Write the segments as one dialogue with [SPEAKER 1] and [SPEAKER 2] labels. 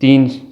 [SPEAKER 1] 3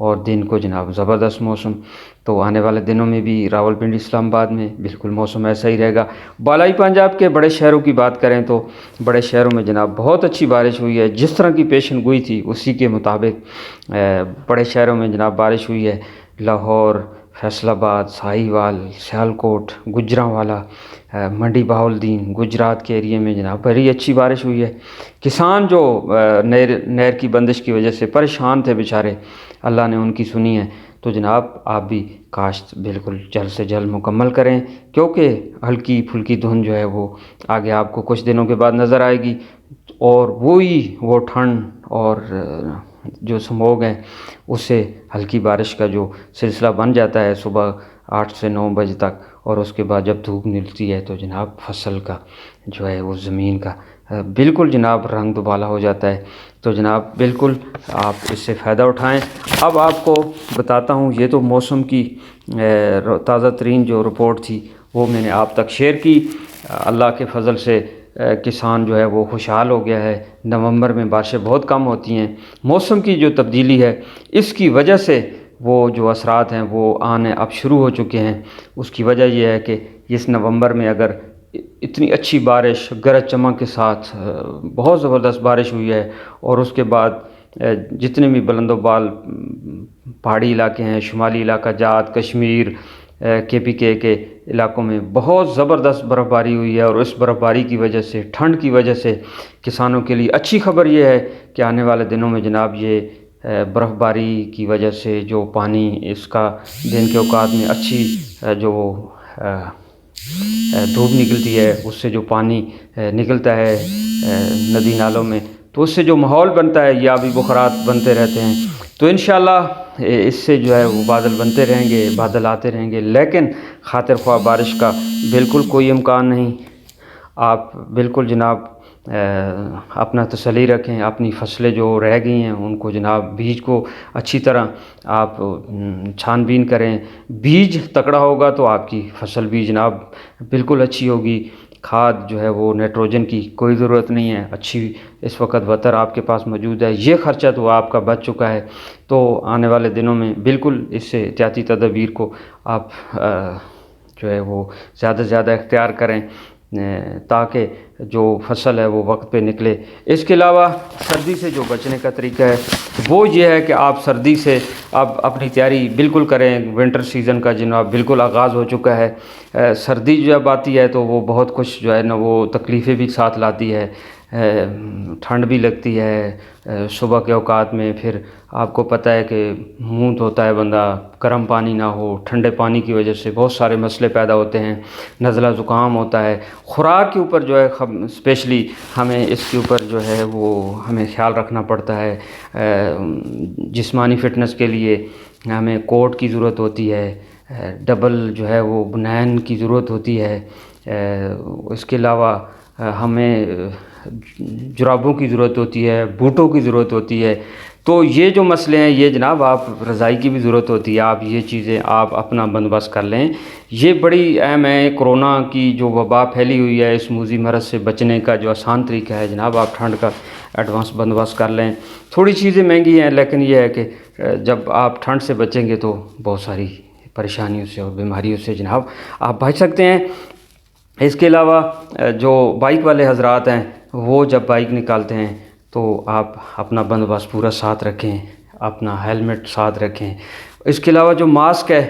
[SPEAKER 1] اور دن کو جناب زبردست موسم. تو آنے والے دنوں میں بھی راولپنڈی اسلام آباد میں بالکل موسم ایسا ہی رہے گا. بالائی پنجاب کے بڑے شہروں کی بات کریں تو بڑے شہروں میں جناب بہت اچھی بارش ہوئی ہے. جس طرح کی پیشن گوئی تھی اسی کے مطابق بڑے شہروں میں جناب بارش ہوئی ہے. لاہور، فیصل آباد، ساہیوال، سیالکوٹ، گجرانوالا، منڈی بہاولدین، گجرات کے ایریے میں جناب بڑی اچھی بارش ہوئی ہے. کسان جو نہر کی بندش کی وجہ سے پریشان تھے بیچارے، اللہ نے ان کی سنی ہے. تو جناب آپ بھی کاشت بالکل جلد سے جلد مکمل کریں، کیونکہ ہلکی پھلکی دھند جو ہے وہ آگے آپ کو کچھ دنوں کے بعد نظر آئے گی. اور وہ ٹھنڈ اور جو سموگ ہے اس سے ہلکی بارش کا جو سلسلہ بن جاتا ہے صبح 8 سے 9 بجے تک، اور اس کے بعد جب دھوپ نکلتی ہے تو جناب فصل کا جو ہے وہ زمین کا بالکل جناب رنگ دوبالا ہو جاتا ہے. تو جناب بالکل آپ اس سے فائدہ اٹھائیں. اب آپ کو بتاتا ہوں، یہ تو موسم کی تازہ ترین جو رپورٹ تھی وہ میں نے آپ تک شیئر کی. اللہ کے فضل سے کسان جو ہے وہ خوشحال ہو گیا ہے. نومبر میں بارشیں بہت کم ہوتی ہیں. موسم کی جو تبدیلی ہے اس کی وجہ سے وہ جو اثرات ہیں وہ آنے اب شروع ہو چکے ہیں. اس کی وجہ یہ ہے کہ اس نومبر میں اگر اتنی اچھی بارش گرج چمک کے ساتھ بہت زبردست بارش ہوئی ہے، اور اس کے بعد جتنے بھی بلند و بال پہاڑی علاقے ہیں، شمالی علاقہ جات، کشمیر، KPK کے علاقوں میں بہت زبردست برف باری ہوئی ہے. اور اس برف باری کی وجہ سے، ٹھنڈ کی وجہ سے کسانوں کے لیے اچھی خبر یہ ہے کہ آنے والے دنوں میں جناب یہ برف باری کی وجہ سے جو پانی اس کا دن کے اوقات میں اچھی جو دھوپ نکلتی ہے، اس سے جو پانی نکلتا ہے ندی نالوں میں، تو اس سے جو ماحول بنتا ہے، یہ آبی بخارات بنتے رہتے ہیں. تو انشاءاللہ اس سے جو ہے وہ بادل بنتے رہیں گے، بادل آتے رہیں گے، لیکن خاطر خواہ بارش کا بالکل کوئی امکان نہیں. آپ بالکل جناب اپنا تسلی رکھیں. اپنی فصلیں جو رہ گئی ہیں ان کو جناب بیج کو اچھی طرح آپ چھان بین کریں. بیج تکڑا ہوگا تو آپ کی فصل بھی جناب بالکل اچھی ہوگی. کھاد جو ہے وہ نائٹروجن کی کوئی ضرورت نہیں ہے. اچھی اس وقت وتر آپ کے پاس موجود ہے. یہ خرچہ تو آپ کا بچ چکا ہے. تو آنے والے دنوں میں بالکل اس سے احتیاطی تدابیر کو آپ جو ہے وہ زیادہ سے زیادہ اختیار کریں تاکہ جو فصل ہے وہ وقت پہ نکلے. اس کے علاوہ سردی سے جو بچنے کا طریقہ ہے وہ یہ ہے کہ آپ سردی سے اب اپنی تیاری بالکل کریں. ونٹر سیزن کا جناب بالکل آغاز ہو چکا ہے. سردی جب آتی ہے تو وہ بہت کچھ جو ہے نا وہ تکلیفیں بھی ساتھ لاتی ہے. ٹھنڈ بھی لگتی ہے صبح کے اوقات میں. پھر آپ کو پتہ ہے کہ منہ دھوتا ہے بندہ، گرم پانی نہ ہو، ٹھنڈے پانی کی وجہ سے بہت سارے مسئلے پیدا ہوتے ہیں. نزلہ زکام ہوتا ہے. خوراک کے اوپر جو ہے اسپیشلی ہمیں اس کے اوپر جو ہے وہ ہمیں خیال رکھنا پڑتا ہے. جسمانی فٹنس کے لیے ہمیں کوٹ کی ضرورت ہوتی ہے، ڈبل جو ہے وہ بنین کی ضرورت ہوتی ہے. اس کے علاوہ ہمیں جرابوں کی ضرورت ہوتی ہے، بوٹوں کی ضرورت ہوتی ہے. تو یہ جو مسئلے ہیں یہ جناب آپ رضائی کی بھی ضرورت ہوتی ہے. آپ یہ چیزیں آپ اپنا بندوبست کر لیں. یہ بڑی اہم ہے. کرونا کی جو وبا پھیلی ہوئی ہے، اس موذی مرض سے بچنے کا جو آسان طریقہ ہے جناب آپ ٹھنڈ کا ایڈوانس بندوبست کر لیں. تھوڑی چیزیں مہنگی ہیں لیکن یہ ہے کہ جب آپ ٹھنڈ سے بچیں گے تو بہت ساری پریشانیوں سے اور بیماریوں سے جناب آپ بچ سکتے ہیں. اس کے علاوہ جو بائک والے حضرات ہیں وہ جب بائک نکالتے ہیں تو آپ اپنا بندوبست پورا ساتھ رکھیں، اپنا ہیلمٹ ساتھ رکھیں. اس کے علاوہ جو ماسک ہے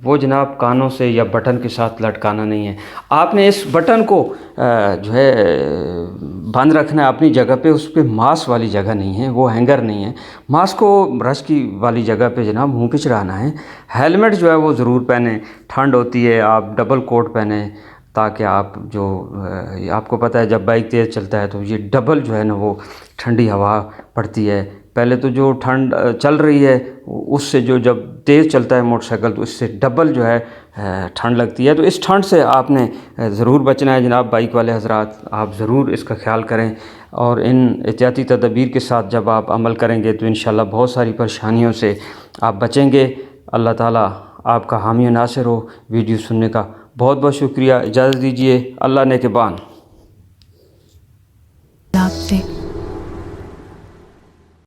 [SPEAKER 1] وہ جناب کانوں سے یا بٹن کے ساتھ لٹکانا نہیں ہے. آپ نے اس بٹن کو جو ہے بند رکھنا ہے اپنی جگہ پہ. اس پہ ماسک والی جگہ نہیں ہے، وہ ہینگر نہیں ہے. ماسک کو برش کی والی جگہ پہ جناب منہ پہ چڑھانا ہے. ہیلمٹ جو ہے وہ ضرور پہنیں. ٹھنڈ ہوتی ہے آپ ڈبل کوٹ پہنیں تاکہ آپ جو آپ کو پتہ ہے جب بائک تیز چلتا ہے تو یہ ڈبل جو ہے نا وہ ٹھنڈی ہوا پڑتی ہے. پہلے تو جو ٹھنڈ چل رہی ہے اس سے جو جب تیز چلتا ہے موٹر سائیکل تو اس سے ڈبل جو ہے ٹھنڈ لگتی ہے. تو اس ٹھنڈ سے آپ نے ضرور بچنا ہے جناب. بائک والے حضرات آپ ضرور اس کا خیال کریں اور ان احتیاطی تدابیر کے ساتھ جب آپ عمل کریں گے تو انشاءاللہ بہت ساری پریشانیوں سے آپ بچیں گے. اللہ تعالیٰ آپ کا حامی و ناصر ہو. ویڈیو سننے کا بہت بہت شکریہ. اجازت دیجیے. اللہ نگہبان.
[SPEAKER 2] آپ سے